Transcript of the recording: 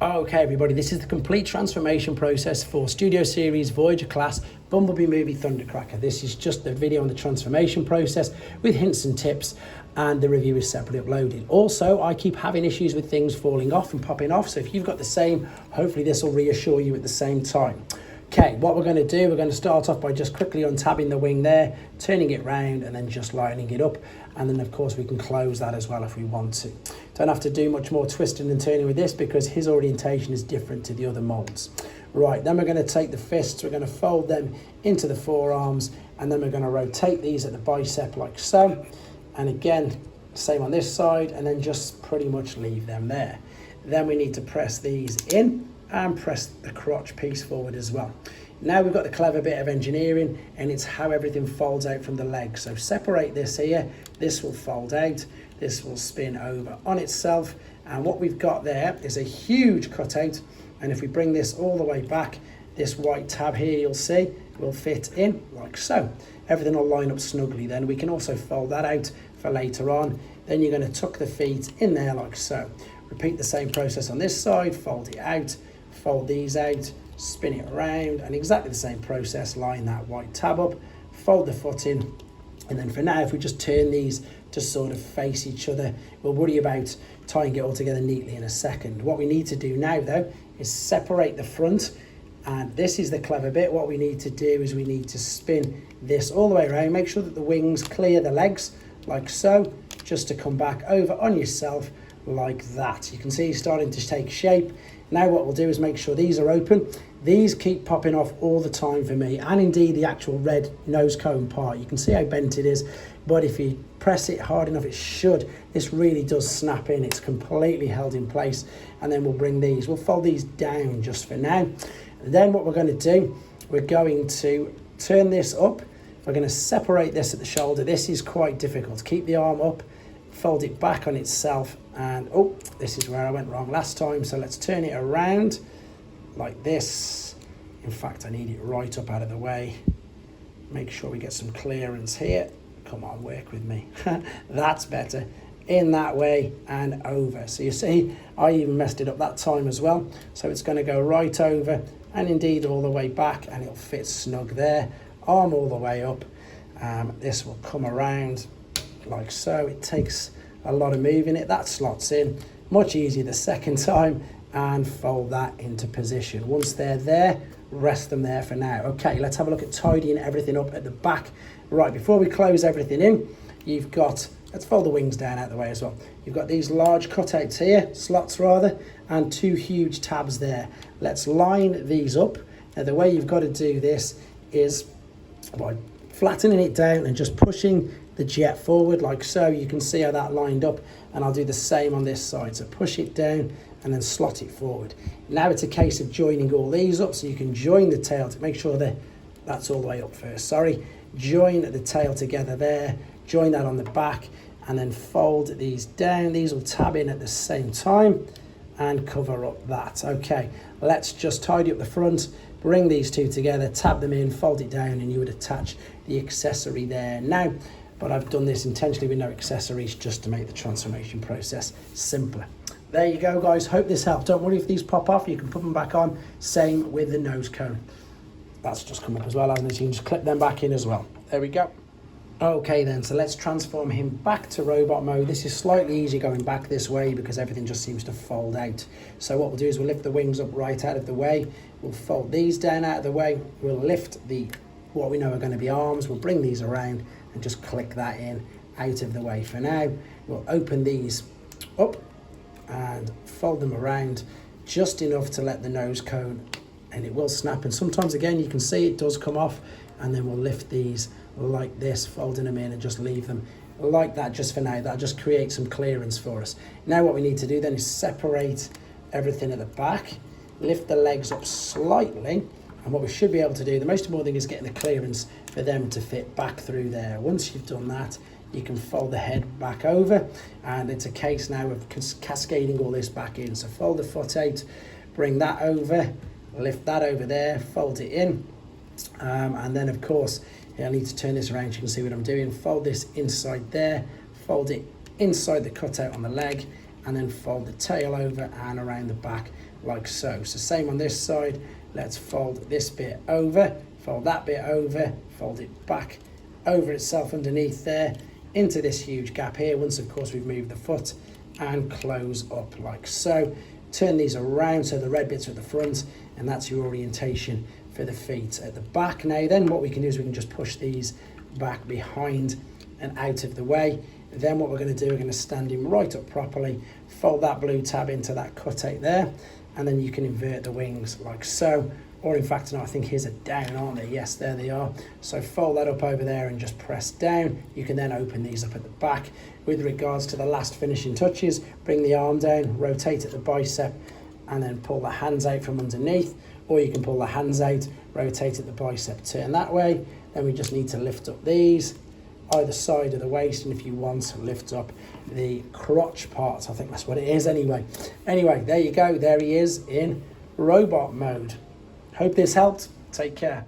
Okay everybody, this is the complete transformation process for Studio Series Voyager class Bumblebee movie Thundercracker. This is just the video on the transformation process with hints and tips, and the review is separately uploaded. Also, I keep having issues with things falling off and popping off, so if you've got the same, hopefully this will reassure you at the same time. Okay, what we're going to do, we're going to start off by just quickly untabbing the wing there, turning it round and then just lining it up. And then of course we can close that as well if we want to. Don't have to do much more twisting and turning with this because his orientation is different to the other molds. Right, then we're going to take the fists, we're going to fold them into the forearms, and then we're going to rotate these at the bicep like so. And again, same on this side, and then just pretty much leave them there. Then we need to press these in and press the crotch piece forward as well. Now we've got the clever bit of engineering, and it's how everything folds out from the leg. So separate this here, this will fold out, this will spin over on itself, and what we've got there is a huge cutout. And if we bring this all the way back, this white tab here you'll see will fit in like so. Everything will line up snugly. Then we can also fold that out for later on. Then you're going to tuck the feet in there like so. Repeat the same process on this side, fold it out, fold these out, spin it around, and exactly the same process, line that white tab up, fold the foot in, and then for now if we just turn these to sort of face each other, we'll worry about tying it all together neatly in a second. What we need to do now though is separate the front, and this is the clever bit. What we need to do is we need to spin this all the way around, make sure that the wings clear the legs like so, just to come back over on yourself like that. You can see it's starting to take shape. Now what we'll do is make sure these are open. These keep popping off all the time for me, and indeed the actual red nose cone part. You can see how bent it is, but if you press it hard enough, it should. This really does snap in. It's completely held in place. And then we'll bring these, we'll fold these down just for now. And then what we're going to do, we're going to turn this up. We're going to separate this at the shoulder. This is quite difficult. Keep the arm up, fold it back on itself, and oh, this is where I went wrong last time. So let's turn it around like this. In fact, I need it right up out of the way. Make sure we get some clearance here. Come on, work with me. That's better. In that way and over. So you see, I even messed it up that time as well. So it's going to go right over and indeed all the way back, and it'll fit snug there. Arm all the way up. This will come around like so. It takes a lot of moving it. That slots in much easier the second time, and fold that into position. Once they're there, rest them there for now. Okay, let's have a look at tidying everything up at the back. Right, before we close everything in, you've got, let's fold the wings down out the way as well. You've got these large cutouts here, slots rather, and two huge tabs there. Let's line these up. Now the way you've got to do this is by flattening it down and just pushing the jet forward like so. You can see how that lined up, and I'll do the same on this side. So push it down and then slot it forward. Now it's a case of joining all these up, so you can join the tail to make sure that that's all the way up first. Sorry, join the tail together there, join that on the back, and then fold these down. These will tab in at the same time and cover up that. Okay, let's just tidy up the front, bring these two together, tab them in, fold it down, and you would attach the accessory there now. But I've done this intentionally with no accessories just to make the transformation process simpler. There you go, guys. Hope this helped. Don't worry if these pop off, you can put them back on. Same with the nose cone. That's just come up as well, hasn't it? You can just clip them back in as well. There we go. Okay then, so let's transform him back to robot mode. This is slightly easier going back this way because everything just seems to fold out. So what we'll do is we'll lift the wings up right out of the way. We'll fold these down out of the way. We'll lift what we know are going to be arms. We'll bring these around and just click that in out of the way for now. We'll open these up and fold them around just enough to let the nose cone, and it will snap. And sometimes again you can see it does come off, and then we'll lift these like this, folding them in and just leave them like that just for now. That'll just create some clearance for us. Now what we need to do then is separate everything at the back, lift the legs up slightly, and what we should be able to do, the most important thing is getting the clearance for them to fit back through there. Once you've done that, you can fold the head back over, and it's a case now of cascading all this back in. So fold the foot out, bring that over, lift that over there, fold it in, and then of course I need to turn this around so you can see what I'm doing. Fold this inside there, fold it inside the cutout on the leg, and then fold the tail over and around the back like so. So same on this side, let's fold this bit over, fold that bit over, fold it back over itself underneath there, into this huge gap here, once of course we've moved the foot, and close up like so. Turn these around so the red bits are at the front, and that's your orientation for the feet at the back. Now then, what we can do is we can just push these back behind and out of the way. Then what we're going to do, we're going to stand him right up properly, fold that blue tab into that cutout there, and then you can invert the wings like so. Or in fact, no, I think his are down, aren't they? Yes, there they are. So fold that up over there and just press down. You can then open these up at the back. With regards to the last finishing touches, bring the arm down, rotate at the bicep, and then pull the hands out from underneath. Or you can pull the hands out, rotate at the bicep, turn that way. Then we just need to lift up these, either side of the waist, and if you want, lift up the crotch parts. I think that's what it is anyway. Anyway, there you go. There he is in robot mode. Hope this helped. Take care.